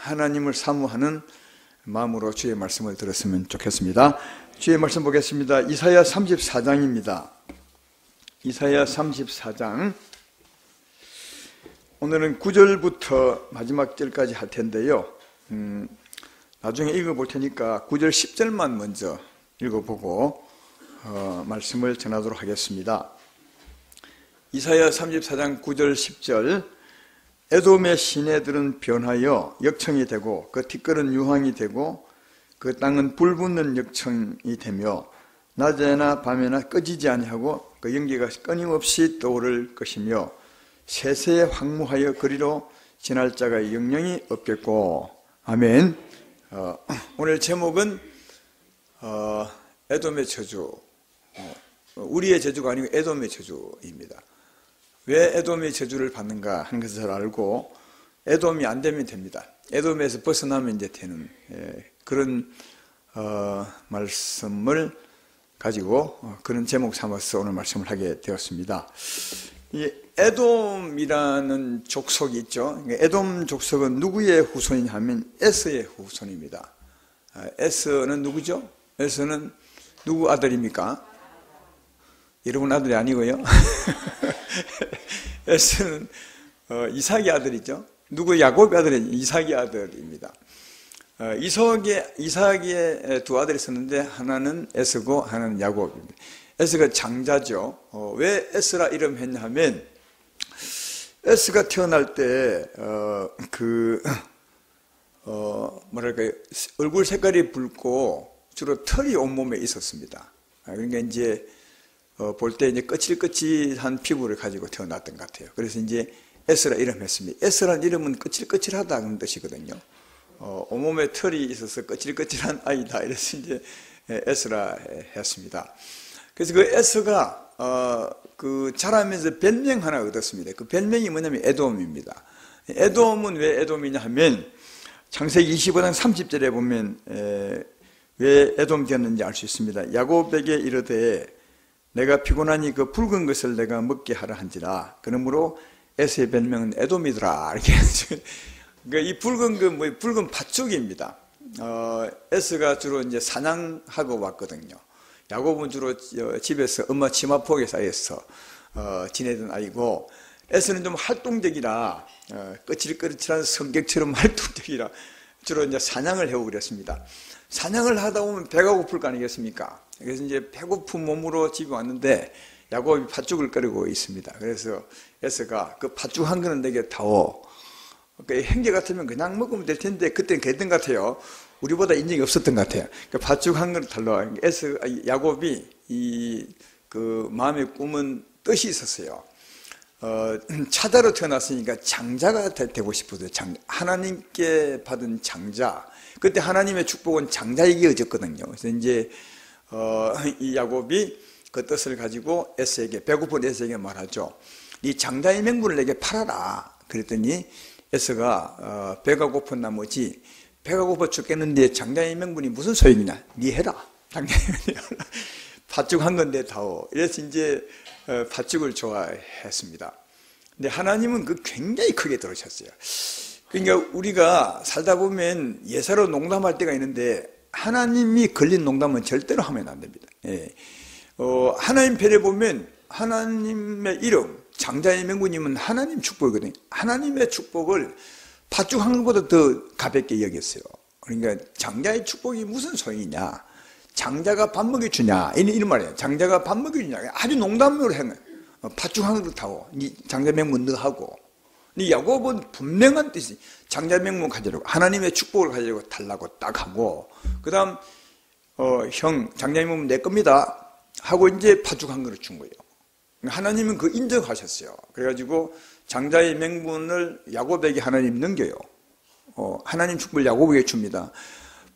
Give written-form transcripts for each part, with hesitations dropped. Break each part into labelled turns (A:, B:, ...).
A: 하나님을 사모하는 마음으로 주의 말씀을 들었으면 좋겠습니다. 주의 말씀 보겠습니다. 이사야 34장입니다. 이사야 34장. 오늘은 9절부터 마지막 절까지 할 텐데요. 나중에 읽어볼 테니까 9절 10절만 먼저 읽어보고 말씀을 전하도록 하겠습니다. 이사야 34장 9절 10절. 에돔의 시내들은 변하여 역청이 되고 그 티끌은 유황이 되고 그 땅은 불붙는 역청이 되며 낮에나 밤에나 꺼지지 아니하고 그 연기가 끊임없이 떠오를 것이며 세세에 황무하여 그리로 지날 자가 영영이 없겠고. 아멘. 오늘 제목은 에돔의 저주, 우리의 저주가 아니고 에돔의 저주입니다. 왜 에돔의 저주를 받는가 하는 것을 잘 알고 에돔이 안 되면 됩니다. 에돔에서 벗어나면 이제 되는 그런 말씀을 가지고 그런 제목 삼아서 오늘 말씀을 하게 되었습니다. 이 에돔이라는 족속이 있죠. 에돔 족속은 누구의 후손이냐 하면 에스의 후손입니다. 에스는 누구죠? 에스는 누구 아들입니까? 여러분 아들이 아니고요. 에스는 이삭의 아들이죠. 누구? 야곱의 아들이 이삭의 아들입니다. 이삭의 두 아들이 있었는데 하나는 에스고 하나는 야곱입니다. 에스가 장자죠. 왜 에스라 이름 했냐 하면 에스가 태어날 때 뭐랄까요, 얼굴 색깔이 붉고 주로 털이 온몸에 있었습니다. 그러니까 이제 볼 때 이제 거칠거칠한 피부를 가지고 태어났던 것 같아요. 그래서 이제 에스라 이름 했습니다. 에스라는 이름은 거칠거칠하다는 뜻이거든요. 온몸에 털이 있어서 거칠거칠한 아이다. 이래서 이제 에스라 했습니다. 그래서 그 에스가 자라면서 별명 하나 얻었습니다. 그 별명이 뭐냐면 에돔입니다. 에돔은 왜 에돔이냐 하면 창세기 25장 30절에 보면 왜 에돔 되었는지 알 수 있습니다. 야곱에게 이르되 내가 피곤하니 그 붉은 것을 내가 먹게 하라 한지라. 그러므로 에스의 별명은 에돔이더라. 이렇게 그러니까 이 붉은 붉은 팥죽입니다. 에스가 주로 이제 사냥하고 왔거든요. 야곱은 주로 집에서 엄마 치마폭에 쌓여서 지내던 아이고, 에스는 좀 활동적이라 거칠거칠한 성격처럼 활동적이라 주로 이제 사냥을 해오고 그랬습니다. 사냥을 하다 보면 배가 고플 거 아니겠습니까? 그래서 이제 배고픈 몸으로 집에 왔는데 야곱이 팥죽을 끓이고 있습니다. 그래서 에스가 그 팥죽 한 그릇 내게 타오. 그러니까 형제 같으면 그냥 먹으면 될 텐데 그때는 그랬던 것 같아요. 우리보다 인정이 없었던 것 같아요. 그러니까 팥죽 한 그릇 달라. 야곱이 그 마음의 꿈은 뜻이 있었어요. 차자로 태어났으니까 장자가 되고 싶어서 하나님께 받은 장자. 그때 하나님의 축복은 장자에게 이어졌거든요. 그래서 이제 이 야곱이 그 뜻을 가지고 에스에게, 배고픈 에스에게 말하죠. 이 장자의 명분을 내게 팔아라. 그랬더니 에스가 배가 고픈 나머지 배가 고파 죽겠는데 장자의 명분이 무슨 소용이냐? 니 해라. 장자의 명분이 팥죽 한 건데 다오. 이래서 이제 팥죽을 좋아했습니다. 근데 하나님은 그 굉장히 크게 들으셨어요. 그러니까 우리가 살다 보면 예사로 농담할 때가 있는데 하나님이 걸린 농담은 절대로 하면 안 됩니다. 예. 하나님 편에 보면 하나님의 이름, 장자의 명분이면 하나님 축복이거든요. 하나님의 축복을 팥죽 한 것보다 더 가볍게 여겼어요. 그러니까 장자의 축복이 무슨 소용이냐? 장자가 밥 먹여주냐? 이런 말이에요. 장자가 밥 먹여주냐? 아주 농담으로 한 거예요. 팥죽 한 그릇 타고, 장자 명분 너 하고. 근데 야곱은 분명한 뜻이 장자 명분 가지려고, 하나님의 축복을 가지려고 달라고 딱 하고, 그 다음, 형, 장자 명분 내 겁니다. 하고 이제 팥죽 한 그릇 준 거예요. 하나님은 그 인정하셨어요. 그래가지고 장자의 명분을 야곱에게 하나님 넘겨요. 하나님 축복을 야곱에게 줍니다.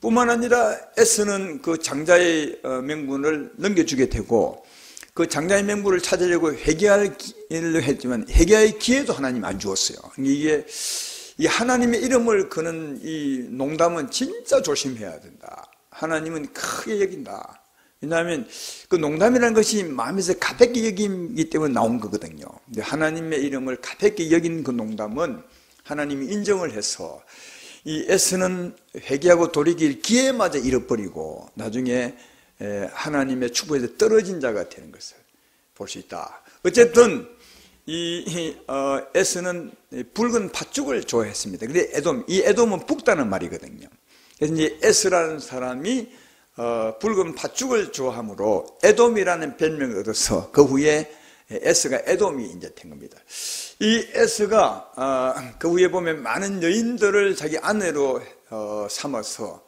A: 뿐만 아니라 에스는 그 장자의 명분을 넘겨주게 되고, 그 장자의 명분을 찾으려고 회개하려 했지만 회개의 기회도 하나님 안 주었어요. 이게 이 하나님의 이름을 거는 이 농담은 진짜 조심해야 된다. 하나님은 크게 여긴다. 왜냐하면 그 농담이라는 것이 마음에서 가볍게 여기기 때문에 나온 거거든요. 근데 하나님의 이름을 가볍게 여긴 그 농담은 하나님이 인정을 해서 이 에스는 회개하고 돌이킬 기회마저 잃어버리고 나중에 하나님의 축복에서 떨어진 자가 되는 것을 볼 수 있다. 어쨌든 이 에스는 붉은 팥죽을 좋아했습니다. 근데 이 에돔은 붉다는 말이거든요. 그래서 이제 에스라는 사람이 붉은 팥죽을 좋아함으로 에돔이라는 별명을 얻어서 그 후에 에스가 에돔이 이제 된 겁니다. 이 에스가 그 후에 보면 많은 여인들을 자기 아내로 삼아서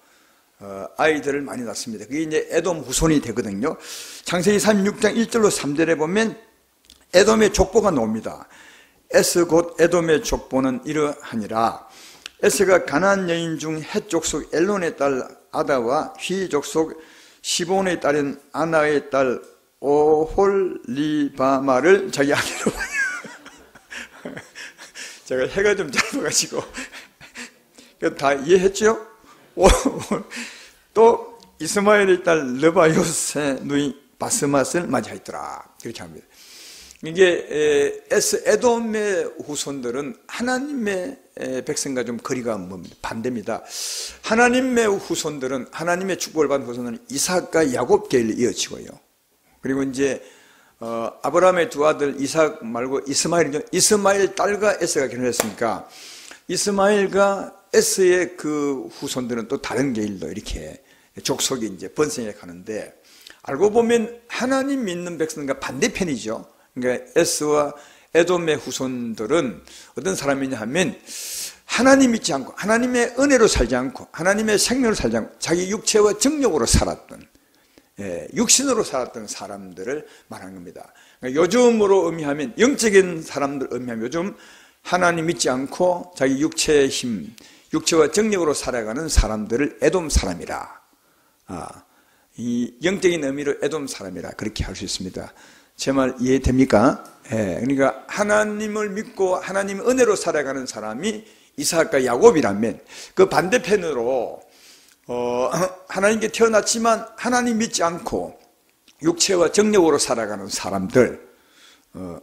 A: 아이들을 많이 낳습니다. 그게 이제 에돔 후손이 되거든요. 창세기 36장 1절로 3절에 보면 에돔의 족보가 나옵니다. 에스 곧 에돔의 족보는 이러하니라. 에스가 가나안 여인 중 헷 족속 엘론의 딸 아다와 휘 족속 시본의 딸인 아나의 딸 오홀리바마를 자기 아내로 제가 해가 좀 짧아가지고 다 이해했죠? 또 이스마엘의 딸 르바요세 누이 바스맛을 맞이하였더라. 이렇게 합니다. 이게 에돔의 후손들은 하나님의 백성과 좀 거리가 반대입니다. 하나님의 후손들은, 하나님의 축복을 받은 후손들은 이삭과 야곱 계를 이어지고요. 그리고 이제 아브라함의 두 아들 이삭 말고 이스마엘 딸과 에스가 결혼했으니까 이스마엘과 에스의 그 후손들은 또 다른 계일로 이렇게 족속이 이제 번성해 가는데, 알고 보면 하나님 믿는 백성과 반대편이죠. 그러니까 에스와 에돔의 후손들은 어떤 사람이냐 하면 하나님 믿지 않고 하나님의 은혜로 살지 않고 하나님의 생명으로 살지 않고 자기 육체와 정욕으로 살았던, 육신으로 살았던 사람들을 말하는 겁니다. 그러니까 요즘으로 의미하면, 영적인 사람들 의미하면 요즘 하나님 믿지 않고 자기 육체의 힘, 육체와 정력으로 살아가는 사람들을 에돔 사람이라, 이 영적인 의미로 에돔 사람이라 그렇게 할 수 있습니다. 제 말 이해됩니까? 그러니까 하나님을 믿고 하나님 은혜로 살아가는 사람이 이삭과 야곱이라면, 그 반대편으로 하나님께 태어났지만 하나님 믿지 않고 육체와 정력으로 살아가는 사람들,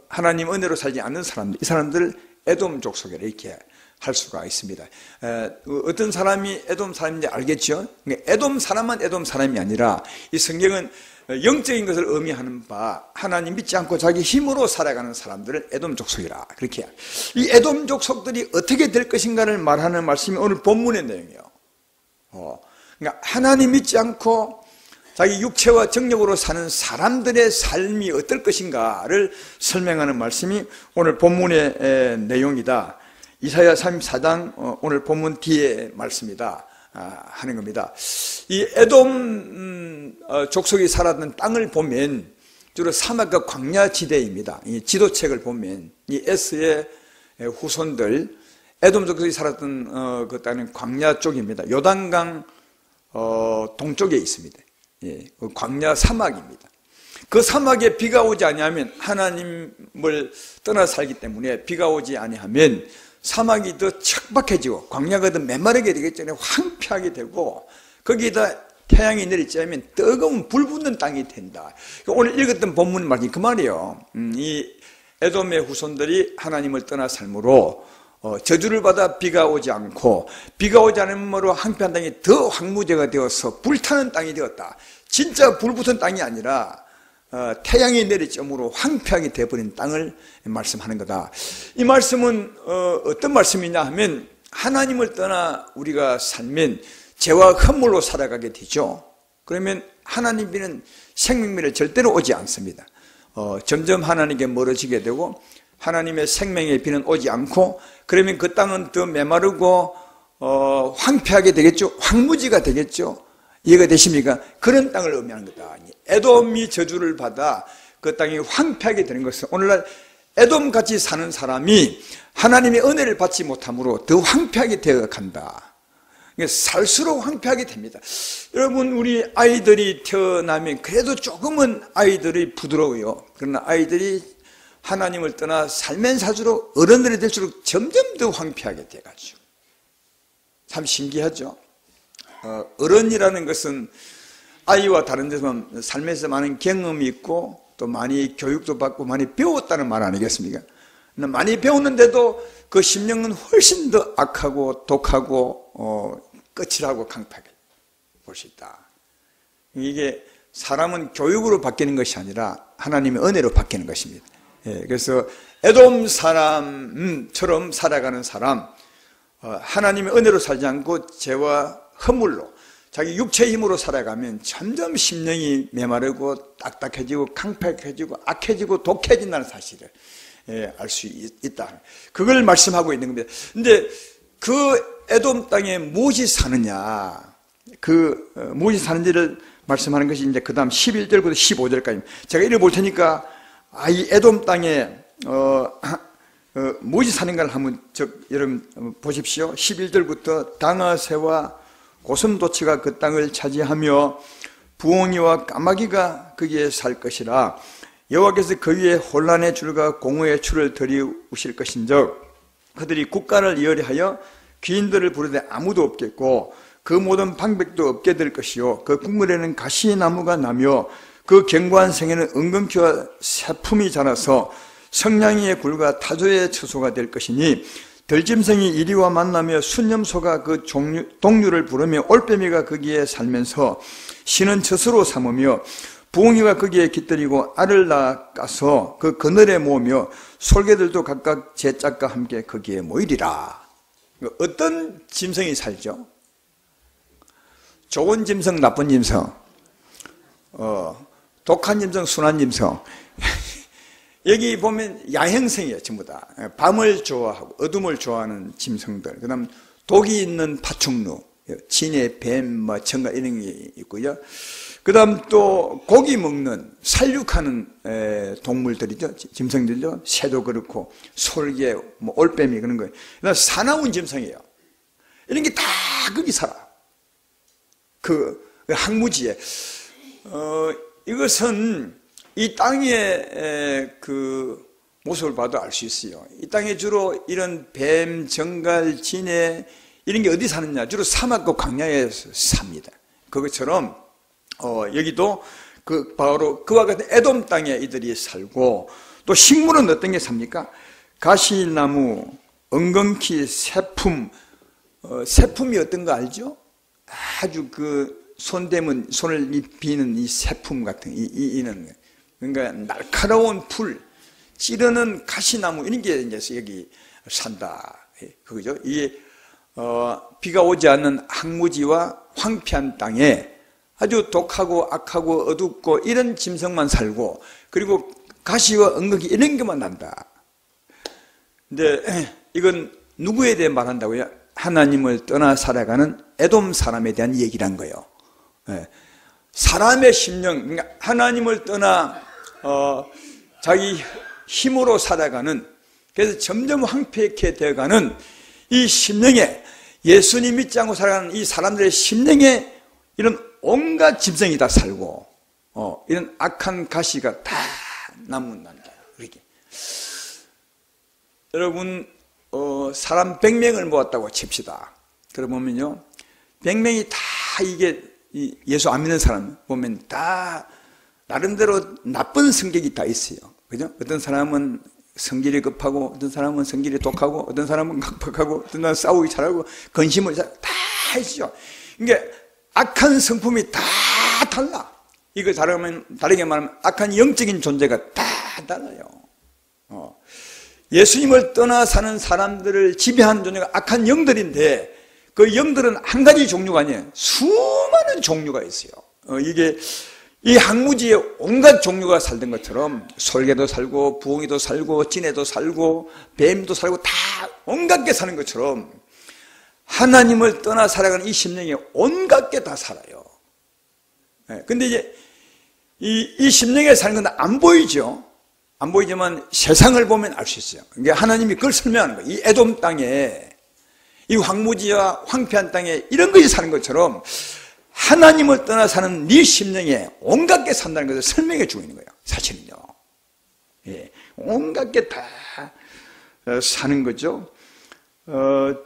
A: 하나님 은혜로 살지 않는 사람들, 이 사람들 에돔 족속에 이렇게 할 수가 있습니다. 어떤 사람이 에돔 사람인지 알겠죠? 에돔 사람만 에돔 사람이 아니라 이 성경은 영적인 것을 의미하는 바 하나님 믿지 않고 자기 힘으로 살아가는 사람들을 에돔 족속이라 그렇게. 이 에돔 족속들이 어떻게 될 것인가를 말하는 말씀이 오늘 본문의 내용이에요. 그러니까 하나님 믿지 않고 자기 육체와 정력으로 사는 사람들의 삶이 어떨 것인가를 설명하는 말씀이 오늘 본문의 내용이다. 이사야 34장 오늘 본문 뒤에 말씀이다 하는 겁니다. 이 에돔 족속이 살았던 땅을 보면 주로 사막과 광야 지대입니다. 이 지도책을 보면 이 에스의 후손들 에돔 족속이 살았던 그 땅은 광야 쪽입니다. 요단강 동쪽에 있습니다. 광야 사막입니다. 그 사막에 비가 오지 아니하면, 하나님을 떠나 살기 때문에 비가 오지 아니하면 사막이 더 척박해지고 광야가 더 메마르게 되겠죠. 황폐하게 되고 거기에다 태양이 내리지 않으면 뜨거운 불 붙는 땅이 된다. 오늘 읽었던 본문 말이 그 말이에요. 이 에돔의 후손들이 하나님을 떠나 삶으로 저주를 받아 비가 오지 않고, 비가 오지 않음으로 황폐한 땅이 더 황무지가 되어서 불타는 땅이 되었다. 진짜 불 붙은 땅이 아니라 태양이 내리쬐므로 황폐하게 되어버린 땅을 말씀하는 거다. 이 말씀은 어떤 말씀이냐 하면, 하나님을 떠나 우리가 살면 죄와 흠물로 살아가게 되죠. 그러면 하나님께는 생명미를 절대로 오지 않습니다. 점점 하나님께 멀어지게 되고 하나님의 생명의 비는 오지 않고, 그러면 그 땅은 더 메마르고 황폐하게 되겠죠. 황무지가 되겠죠. 이해가 되십니까? 그런 땅을 의미하는 거다. 에돔이 저주를 받아 그 땅이 황폐하게 되는 것은, 오늘날 에돔같이 사는 사람이 하나님의 은혜를 받지 못함으로 더 황폐하게 되어 간다. 살수록 황폐하게 됩니다. 여러분, 우리 아이들이 태어나면 그래도 조금은 아이들이 부드러워요. 그러나 아이들이 하나님을 떠나 살면 살수록, 어른들이 될수록 점점 더 황폐하게 돼가지고, 참 신기하죠. 어른이라는 것은 아이와 다른 데서 삶에서 많은 경험이 있고 또 많이 교육도 받고 많이 배웠다는 말 아니겠습니까? 많이 배웠는데도 그 심령은 훨씬 더 악하고 독하고 끝이라고 강팍하게 볼 수 있다. 이게 사람은 교육으로 바뀌는 것이 아니라 하나님의 은혜로 바뀌는 것입니다. 그래서 에돔 사람처럼 살아가는 사람, 하나님의 은혜로 살지 않고 죄와 허물로 자기 육체의 힘으로 살아가면 점점 심령이 메마르고 딱딱해지고 강팍해지고 악해지고 독해진다는 사실을 알 수 있다. 그걸 말씀하고 있는 겁니다. 근데 그 에돔 땅에 무엇이 사느냐, 무엇이 사는지를 말씀하는 것이 이제 그 다음 11절부터 15절까지. 제가 읽어볼 테니까, 이 에돔 땅에, 무엇이 사는가를 한번 여러분 보십시오. 11절부터 당아새와 고슴도치가 그 땅을 차지하며 부엉이와 까마귀가 거기에 살 것이라. 여호와께서 그 위에 혼란의 줄과 공허의 줄을 들이우실 것인즉 그들이 국가를 이어리하여 귀인들을 부르되 아무도 없겠고 그 모든 방백도 없게 될 것이요 그 국물에는 가시나무가 나며 그 견고한 생에는 은근키와 새품이 자라서 성냥이의 굴과 타조의 처소가 될 것이니 들짐승이 이리와 만나며 순념소가 그 동류를 부르며 올빼미가 거기에 살면서 신은 젖으로 삼으며 부엉이가 거기에 깃들이고 알을 낳아서 그 그늘에 모으며 솔개들도 각각 제 짝과 함께 거기에 모이리라. 어떤 짐승이 살죠? 좋은 짐승, 나쁜 짐승, 독한 짐승, 순한 짐승. 여기 보면 야행성이에요, 전부 다. 밤을 좋아하고 어둠을 좋아하는 짐승들. 그 다음 독이 있는 파충류, 진해, 뱀, 청가 이런 게 있고요. 그 다음 또 고기 먹는, 살육하는 동물들이죠. 짐승들이죠. 새도 그렇고, 솔개, 올빼미 그런 거예요. 그 다음 사나운 짐승이에요. 이런 게 다 거기 살아. 그 항무지에. 이것은 이 땅의 그 모습을 봐도 알 수 있어요. 이 땅에 주로 이런 뱀, 정갈, 진해 이런 게 어디 사느냐? 주로 사막과 광야에 삽니다. 그것처럼 여기도 바로 그와 같은 에돔 땅에 이들이 살고, 또 식물은 어떤 게 삽니까? 가시나무, 은근키, 새품. 새품이 어떤 거 알죠? 아주 손을 비는 이 새품 같은 이는, 그러니까 날카로운 풀, 찌르는 가시나무 이런 게 이제 여기 산다. 그거죠. 이게 비가 오지 않는 항무지와 황폐한 땅에 아주 독하고 악하고 어둡고 이런 짐승만 살고, 그리고 가시와 은근히 이런 것만 난다. 근데 이건 누구에 대해 말한다고요? 하나님을 떠나 살아가는 에돔 사람에 대한 얘기란 거예요. 사람의 심령, 그러니까 하나님을 떠나 자기 힘으로 살아가는, 그래서 점점 황폐하게 되어가는 이 심령에, 예수님 믿지 않고 살아가는 이 사람들의 심령에 이런 온갖 짐승이 다 살고, 이런 악한 가시가 다 남는단다. 그렇게. 여러분, 사람 100명을 모았다고 칩시다. 그러면요, 100명이 다 이게 예수 안 믿는 사람 보면 다 나름대로 나쁜 성격이 다 있어요. 그죠? 어떤 사람은 성질이 급하고, 어떤 사람은 성질이 독하고, 어떤 사람은 강팍하고, 어떤 사람은 싸우기 잘하고, 근심을 다 있죠. 그러니까 악한 성품이 다 달라. 이거 다르게 말하면 악한 영적인 존재가 다 달라요. 예수님을 떠나 사는 사람들을 지배하는 존재가 악한 영들인데, 그 영들은 한 가지 종류가 아니에요. 수많은 종류가 있어요. 이게 이 항무지에 온갖 종류가 살던 것처럼 솔개도 살고 부엉이도 살고 진해도 살고 뱀도 살고 다 온갖 게 사는 것처럼 하나님을 떠나 살아가는 이 심령에 온갖 게 다 살아요. 근데 이제 이 심령에 사는 건 안 보이죠. 안 보이지만 세상을 보면 알 수 있어요. 그러니까 하나님이 그걸 설명하는 거예요. 이 에돔 땅에, 이 황무지와 황폐한 땅에 이런 것이 사는 것처럼 하나님을 떠나 사는 네 심령에 온갖 게 산다는 것을 설명해 주고 있는 거예요. 사실은요. 온갖 게 다 사는 거죠.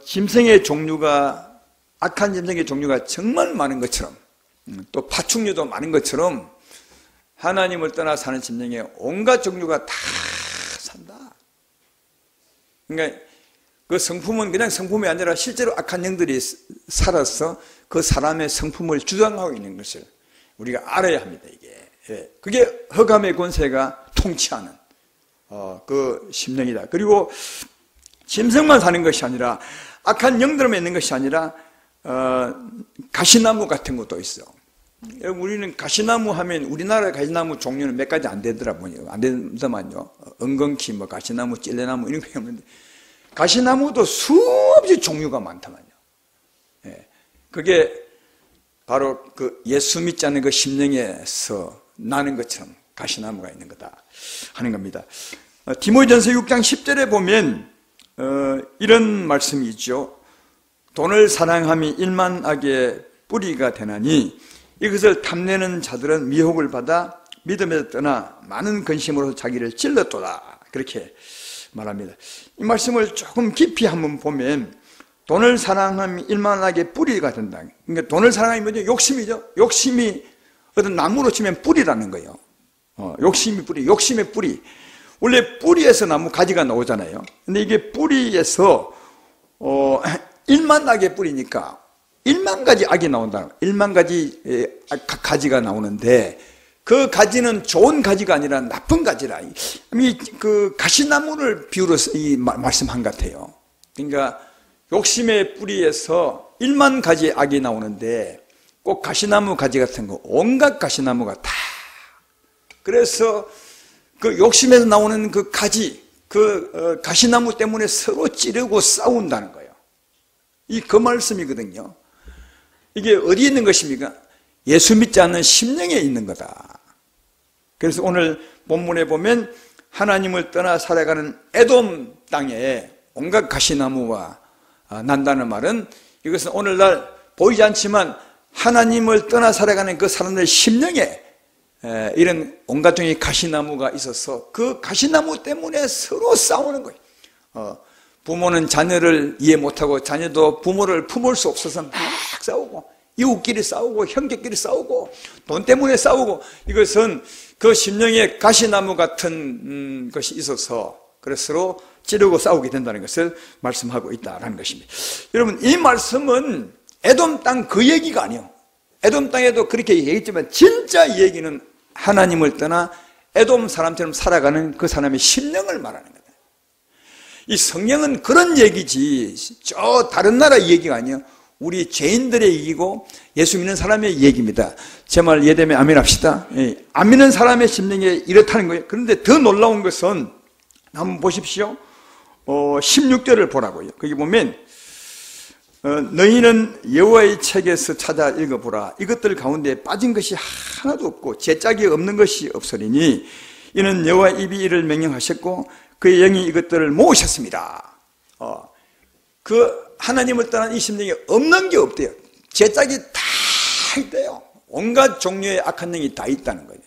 A: 짐승의 종류가, 악한 짐승의 종류가 정말 많은 것처럼, 또 파충류도 많은 것처럼 하나님을 떠나 사는 짐승의 온갖 종류가 다 산다. 그러니까 그 성품은 그냥 성품이 아니라 실제로 악한 영들이 살아서 그 사람의 성품을 주장하고 있는 것을 우리가 알아야 합니다. 이게 그게 흑암의 권세가 통치하는 그 심령이다. 그리고 짐승만 사는 것이 아니라 악한 영들만 있는 것이 아니라 가시나무 같은 것도 있어. 여러분, 우리는 가시나무 하면 우리나라 가시나무 종류는 몇 가지 안 되더라고요. 안 되더만요. 은건키, 뭐 가시나무, 찔레나무 이런 거 없는데 가시나무도 수없이 종류가 많다만요. 그게 바로 그 예수 믿지 않는 그 심령에서 나는 것처럼 가시나무가 있는 거다 하는 겁니다. 디모데전서 6장 10절에 보면 이런 말씀이 있죠. 돈을 사랑함이 일만하게 뿌리가 되나니 이것을 탐내는 자들은 미혹을 받아 믿음에서 떠나 많은 근심으로 자기를 찔렀도다. 그렇게 말합니다. 이 말씀을 조금 깊이 한번 보면 돈을 사랑함이 일만하게 뿌리가 된다. 그러니까 돈을 사랑함이 뭐죠? 욕심이죠. 욕심이 어떤 나무로 치면 뿌리라는 거예요. 욕심이 뿌리, 욕심의 뿌리. 원래 뿌리에서 나무 가지가 나오잖아요. 근데 이게 뿌리에서 1만 악의 뿌리니까 1만 가지 악이 나온다. 1만 가지 가지가 나오는데 그 가지는 좋은 가지가 아니라 나쁜 가지라. 그 가시나무를 비유로 말씀한 것 같아요. 그러니까 욕심의 뿌리에서 1만 가지의 악이 나오는데 꼭 가시나무 가지 같은 거, 온갖 가시나무가 다. 그래서 그 욕심에서 나오는 그 가지, 그 가시나무 때문에 서로 찌르고 싸운다는 거예요. 그 말씀이거든요. 이게 어디에 있는 것입니까? 예수 믿지 않는 심령에 있는 거다. 그래서 오늘 본문에 보면 하나님을 떠나 살아가는 에돔 땅에 온갖 가시나무가 난다는 말은 이것은 오늘날 보이지 않지만 하나님을 떠나 살아가는 그 사람들의 심령에 이런 온갖 종의 가시나무가 있어서 그 가시나무 때문에 서로 싸우는 거예요. 부모는 자녀를 이해 못하고 자녀도 부모를 품을 수 없어서 막 싸우고 이웃끼리 싸우고 형제끼리 싸우고 돈 때문에 싸우고 이것은 그 심령에 가시나무 같은 것이 있어서 그래서 서로 찌르고 싸우게 된다는 것을 말씀하고 있다는 것입니다. 여러분, 이 말씀은 에돔 땅 그 얘기가 아니에요. 에돔 땅에도 그렇게 얘기했지만 진짜 얘기는 하나님을 떠나 에돔 사람처럼 살아가는 그 사람의 심령을 말하는 거다. 이 성령은 그런 얘기지 저 다른 나라 얘기가 아니에요. 우리 죄인들의 얘기고 예수 믿는 사람의 얘기입니다. 제 말 이해되면 아멘 합시다. 안 믿는 사람의 심령에 이렇다는 거예요. 그런데 더 놀라운 것은 한번 보십시오. 16절을 보라고요. 거기 보면 너희는 여호와의 책에서 찾아 읽어보라. 이것들 가운데 빠진 것이 하나도 없고 제짝이 없는 것이 없으리니 이는 여호와의 입이 이를 명령하셨고 그의 영이 이것들을 모으셨습니다. 그 하나님을 떠난 이 심령에 없는 게 없대요. 제짝이 다 있대요. 온갖 종류의 악한 영이 다 있다는 거예요.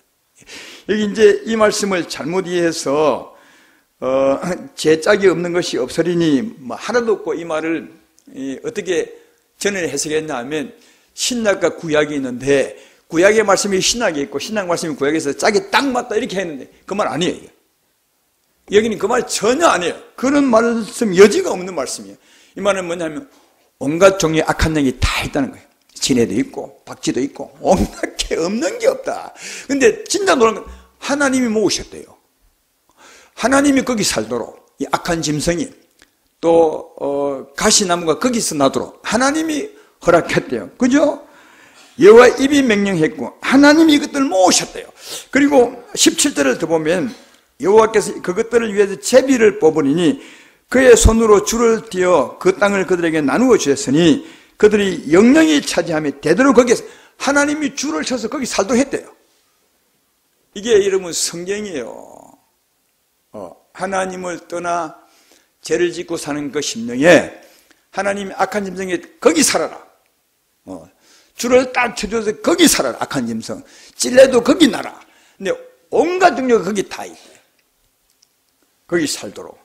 A: 여기 이제 이 말씀을 잘못 이해해서 제짝이 없는 것이 없으리니 뭐 하나도 없고 이 말을 어떻게 전에 해석했냐 하면 신약과 구약이 있는데 구약의 말씀이 신약에 있고 신약 말씀이 구약에서 짝이 딱 맞다 이렇게 했는데 그 말 아니에요. 여기는 그 말 전혀 아니에요. 그런 말씀 여지가 없는 말씀이에요. 이 말은 뭐냐면 온갖 종류의 악한 영이 다 있다는 거예요. 진해도 있고 박쥐도 있고 온갖 게 없는 게 없다. 근데 진짜 놀라운 건 하나님이 모으셨대요. 하나님이 거기 살도록 이 악한 짐승이 또 가시나무가 거기서 나도록 하나님이 허락했대요. 그죠? 여호와 입이 명령했고 하나님이 이것들을 모으셨대요. 그리고 17절을 더 보면 여호와께서 그것들을 위해서 제비를 뽑으리니 그의 손으로 줄을 띄어 그 땅을 그들에게 나누어 주셨으니 그들이 영영이 차지하며 대대로 거기에서 하나님이 줄을 쳐서 거기 살도록 했대요. 이게 여러분 성경이에요. 하나님을 떠나 죄를 짓고 사는 그 심령에 하나님이 악한 짐승에 거기 살아라. 줄을 딱 쳐줘서 거기 살아라. 악한 짐승. 찔레도 거기 나라. 근데 온갖 능력이 거기 다 있어요. 거기 살도록.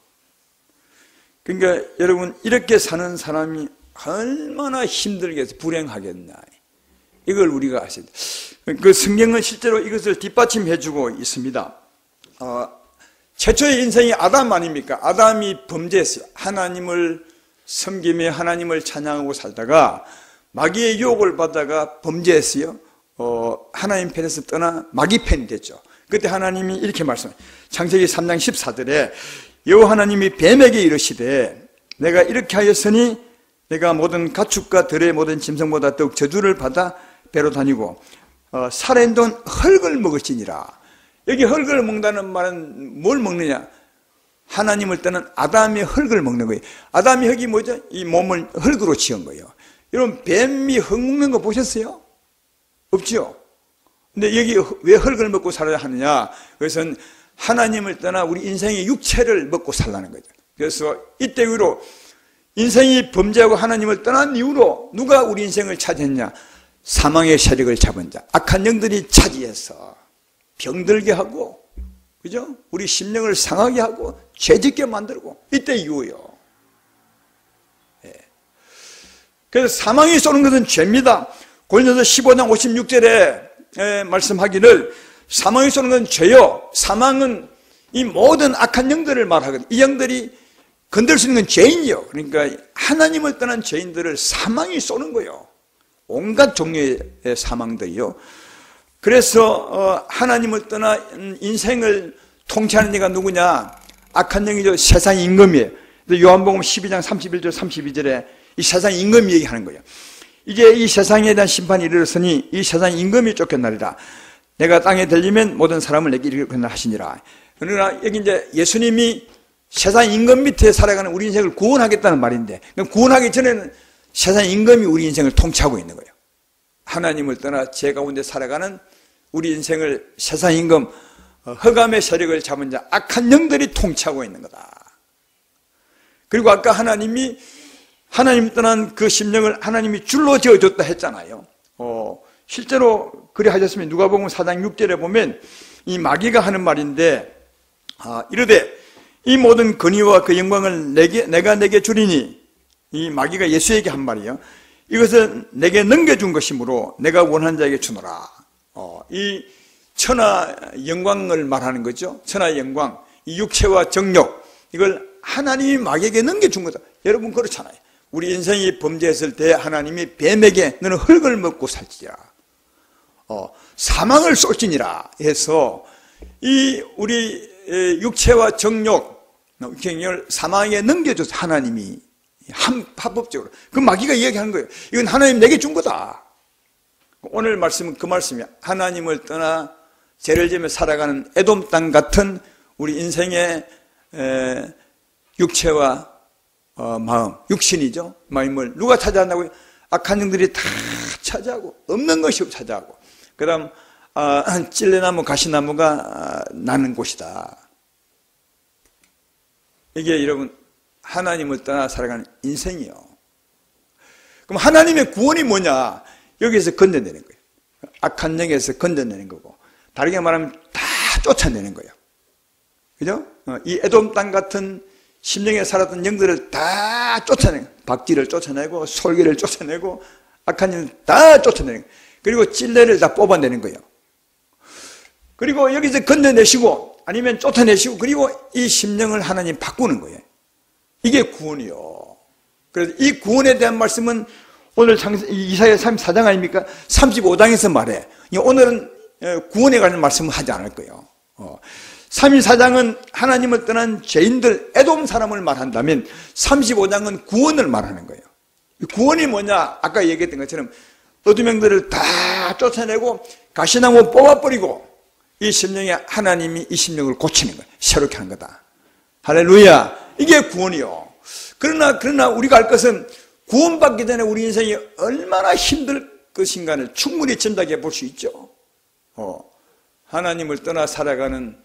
A: 그러니까 여러분 이렇게 사는 사람이 얼마나 힘들겠어 불행하겠나. 이걸 우리가 아셔야 돼요. 그 성경은 실제로 이것을 뒷받침해 주고 있습니다. 최초의 인생이 아담 아닙니까? 아담이 범죄했어요. 하나님을 섬기며 하나님을 찬양하고 살다가 마귀의 유혹을 받다가 범죄했어요. 하나님 편에서 떠나 마귀 편이 됐죠. 그때 하나님이 이렇게 말씀해요. 창세기 3장 14절에 여호와 하나님이 뱀에게 이르시되 내가 이렇게 하였으니 내가 모든 가축과 들의 모든 짐승보다 더욱 저주를 받아 배로 다니고 살아있는 흙을 먹을지니라. 여기 흙을 먹는다는 말은 뭘 먹느냐? 하나님을 떠난 아담의 흙을 먹는 거예요. 아담의 흙이 뭐죠? 이 몸을 흙으로 지은 거예요. 여러분 뱀이 흙 먹는 거 보셨어요? 없죠? 근데 여기 왜 흙을 먹고 살아야 하느냐? 그것은 하나님을 떠나 우리 인생의 육체를 먹고 살라는 거죠. 그래서 이때 이후로 인생이 범죄하고 하나님을 떠난 이후로 누가 우리 인생을 차지했냐? 사망의 세력을 잡은 자, 악한 영들이 차지해서 병들게 하고, 그죠? 우리 심령을 상하게 하고 죄짓게 만들고 이때 이후요. 예. 그래서 사망이 쏘는 것은 죄입니다. 고린도서 15장 56절에 말씀하기를 사망이 쏘는 건 죄요. 사망은 이 모든 악한 영들을 말하거든요. 이 영들이 건들 수 있는 건 죄인이요. 그러니까 하나님을 떠난 죄인들을 사망이 쏘는 거예요. 온갖 종류의 사망들이요. 그래서 하나님을 떠나 인생을 통치하는 이가 누구냐? 악한 영이죠. 세상 임금이에요. 요한복음 12장 31절 32절에 이 세상 임금 얘기하는 거예요. 이제 이 세상에 대한 심판이 이르렀으니 이 세상 임금이 쫓겨나리라. 내가 땅에 들리면 모든 사람을 내게 이르게 하시니라. 그러나 여기 이제 예수님이 세상 임금 밑에 살아가는 우리 인생을 구원하겠다는 말인데, 구원하기 전에는 세상 임금이 우리 인생을 통치하고 있는 거예요. 하나님을 떠나 죄 가운데 살아가는 우리 인생을 세상 임금, 흑암의 세력을 잡은 자, 악한 영들이 통치하고 있는 거다. 그리고 아까 하나님이 하나님 떠난 그 심령을 하나님이 줄로 지어줬다 했잖아요. 실제로 그리 하셨으면 누가복음 4장 6절에 보면 이 마귀가 하는 말인데, 이르되 이 모든 권위와 그 영광을 내가 내게 주리니, 이 마귀가 예수에게 한 말이에요. 이것은 내게 넘겨준 것이므로 내가 원하는 자에게 주노라. 이 천하 영광을 말하는 거죠. 천하 영광, 이 육체와 정욕, 이걸 하나님이 마귀에게 넘겨준 거다. 여러분 그렇잖아요. 우리 인생이 범죄했을 때 하나님이 뱀에게 너는 흙을 먹고 살지라, 사망을 쏠지니라 해서 이 우리 육체와 정욕, 육체를 사망에 넘겨줘서 하나님이 합법적으로, 그 마귀가 이야기하는 거예요. 이건 하나님 내게 준 거다. 오늘 말씀은 그 말씀이야. 하나님을 떠나 죄를 지으며 살아가는 에돔 땅 같은 우리 인생의 육체와 마음, 육신이죠. 마음을 누가 차지한다고요? 악한 영들이 다 차지하고, 없는 것이 없이 차지하고, 그 다음 찔레나무, 가시나무가 나는 곳이다. 이게 여러분 하나님을 떠나 살아가는 인생이요. 그럼 하나님의 구원이 뭐냐? 여기에서 건져내는 거예요. 악한 영에서 건져내는 거고, 다르게 말하면 다 쫓아내는 거예요. 그죠? 이 에돔 땅 같은 심령에 살았던 영들을 다 쫓아내고, 박쥐를 쫓아내고 솔개를 쫓아내고 악한 영을 다 쫓아내는 거예요. 그리고 찔레를 다 뽑아내는 거예요. 그리고 여기서 건져내시고 아니면 쫓아내시고, 그리고 이 심령을 하나님 바꾸는 거예요. 이게 구원이요. 그래서 이 구원에 대한 말씀은 오늘 이사야 34장 아닙니까? 35장에서 말해. 오늘은 구원에 관한 말씀을 하지 않을 거예요. 34장은 하나님을 떠난 죄인들, 에돔 사람을 말한다면 35장은 구원을 말하는 거예요. 구원이 뭐냐? 아까 얘기했던 것처럼 어두명들을 다 쫓아내고 가시나무 뽑아버리고 이 심령에 하나님이 이 심령을 고치는 거예요. 새롭게 하는 거다. 할렐루야. 이게 구원이요. 그러나 우리가 알 것은 구원받기 전에 우리 인생이 얼마나 힘들 것인가를 충분히 짐작해 볼 수 있죠. 하나님을 떠나 살아가는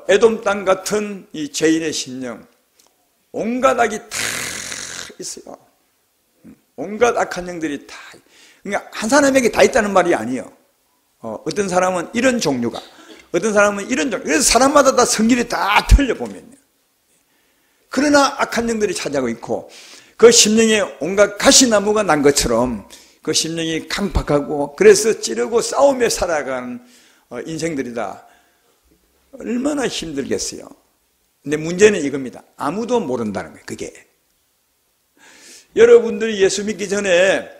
A: 에돔 땅 같은 이 죄인의 심령, 온갖 악이 다 있어요. 온갖 악한 영들이 다. 그러니까 한 사람에게 다 있다는 말이 아니에요. 어떤 사람은 이런 종류가, 어떤 사람은 이런 종류. 그래서 사람마다 다 성질이 다 틀려보면요. 그러나 악한 영들이 차지하고 있고, 그 심령에 온갖 가시나무가 난 것처럼 그 심령이 강팍하고, 그래서 찌르고 싸우며 살아가는 인생들이다. 얼마나 힘들겠어요. 근데 문제는 이겁니다. 아무도 모른다는 거예요. 그게. 여러분들이 예수 믿기 전에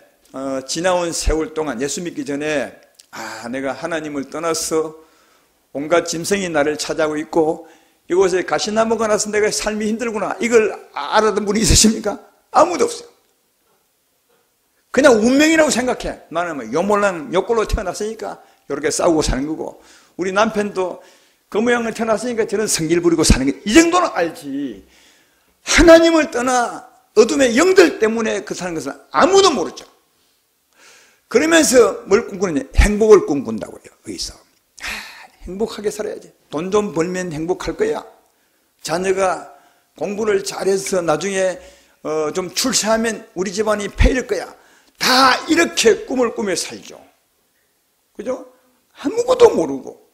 A: 지나온 세월 동안 예수 믿기 전에 내가 하나님을 떠나서 온갖 짐승이 나를 찾아오고 있고 이곳에 가시나무가 나서 내가 삶이 힘들구나 이걸 알았던 분이 있으십니까? 아무도 없어요. 그냥 운명이라고 생각해. 나는 뭐 요몰랑 요꼴로 태어났으니까 이렇게 싸우고 사는 거고 우리 남편도 그 모양을 태어났으니까 저는 성질 부리고 사는 게 이 정도는 알지. 하나님을 떠나 어둠의 영들 때문에 그 사는 것은 아무도 모르죠. 그러면서 뭘 꿈꾸느냐? 행복을 꿈꾼다고요. 거기서 행복하게 살아야지. 돈 좀 벌면 행복할 거야. 자녀가 공부를 잘해서 나중에 좀 출세하면 우리 집안이 패일 거야. 다 이렇게 꿈을 꾸며 살죠. 그죠? 아무것도 모르고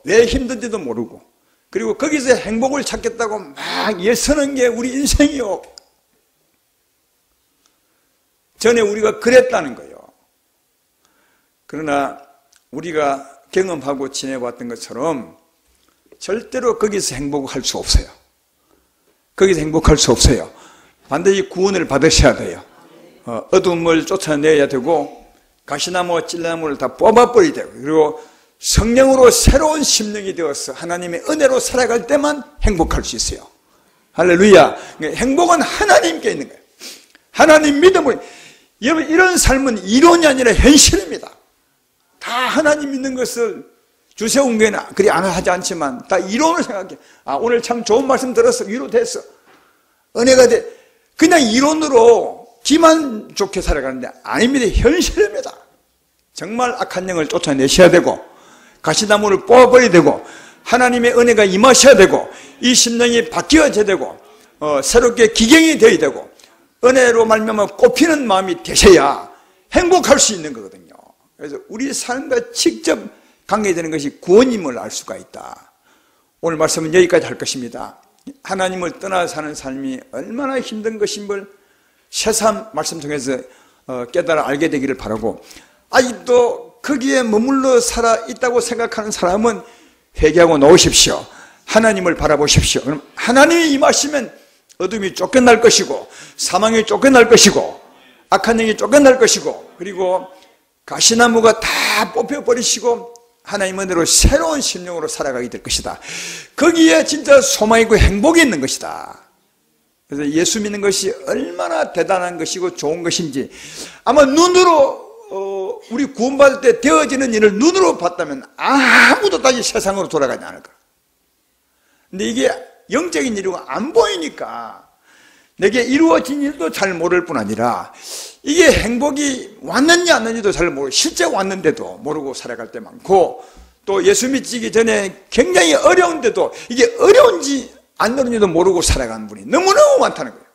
A: 왜 힘든지도 모르고 그리고 거기서 행복을 찾겠다고 막 애쓰는 게 우리 인생이요. 전에 우리가 그랬다는 거예요. 그러나 우리가 경험하고 지내봤던 것처럼 절대로 거기서 행복할 수 없어요. 거기서 행복할 수 없어요. 반드시 구원을 받으셔야 돼요. 어둠을 쫓아내야 되고 가시나무 찔나무를 다 뽑아버려야 되고 그리고 성령으로 새로운 심령이 되어서 하나님의 은혜로 살아갈 때만 행복할 수 있어요. 할렐루야. 행복은 하나님께 있는 거예요. 하나님 믿음을. 여러분 이런 삶은 이론이 아니라 현실입니다. 다 하나님 믿는 것을 주세운 게 그리 안 하지 않지만 다 이론을 생각해. 오늘 참 좋은 말씀 들었어. 위로됐어. 은혜가 돼. 그냥 이론으로 기만 좋게 살아가는데 아닙니다. 현실입니다. 정말 악한 영을 쫓아내셔야 되고 가시나무를 뽑아버려야 되고 하나님의 은혜가 임하셔야 되고 이 심령이 바뀌어져야 되고 새롭게 기경이 되어야 되고 은혜로 말미암아 꽃피는 마음이 되셔야 행복할 수 있는 거거든요. 그래서 우리 삶과 직접 관계되는 것이 구원임을 알 수가 있다. 오늘 말씀은 여기까지 할 것입니다. 하나님을 떠나 사는 삶이 얼마나 힘든 것임을 새삼 말씀 통해서 깨달아 알게 되기를 바라고 아직도 거기에 머물러 살아 있다고 생각하는 사람은 회개하고 놓으십시오. 하나님을 바라보십시오. 그럼 하나님이 임하시면 어둠이 쫓겨날 것이고 사망이 쫓겨날 것이고 악한 영이 쫓겨날 것이고 그리고 가시나무가 다 뽑혀버리시고 하나님 은혜로 새로운 심령으로 살아가게 될 것이다. 거기에 진짜 소망이고 행복이 있는 것이다. 그래서 예수 믿는 것이 얼마나 대단한 것이고 좋은 것인지 아마 눈으로 우리 구원받을 때 되어지는 일을 눈으로 봤다면 아무도 다시 세상으로 돌아가지 않을 거야. 근데 이게 영적인 일이고 안 보이니까 내게 이루어진 일도 잘 모를 뿐 아니라 이게 행복이 왔는지 안 왔는지도 잘 모르고 실제 왔는데도 모르고 살아갈 때 많고 또 예수 믿기 전에 굉장히 어려운데도 이게 어려운지 안 어려운지도 모르고 살아가는 분이 너무너무 많다는 거예요.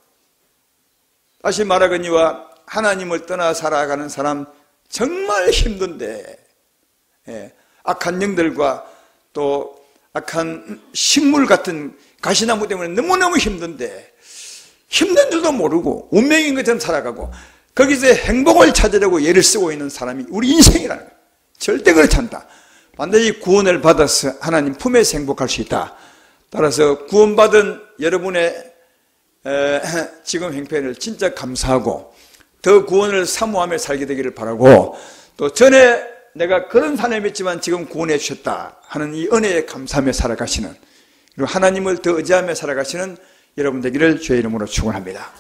A: 다시 말하거니와 하나님을 떠나 살아가는 사람 정말 힘든데 악한 영들과 또 악한 식물 같은 가시나무 때문에 너무너무 힘든데 힘든 줄도 모르고 운명인 것처럼 살아가고 거기서 행복을 찾으려고 애를 쓰고 있는 사람이 우리 인생이라는 거예요. 절대 그렇지 않다. 반드시 구원을 받아서 하나님 품에서 행복할 수 있다. 따라서 구원받은 여러분의 지금 행편을 진짜 감사하고 더 구원을 사모하며 살게 되기를 바라고 또 전에 내가 그런 사람이었지만 지금 구원해 주셨다 하는 이 은혜에 감사하며 살아가시는 그리고 하나님을 더 의지하며 살아가시는 여러분 되기를 주의 이름으로 축원합니다.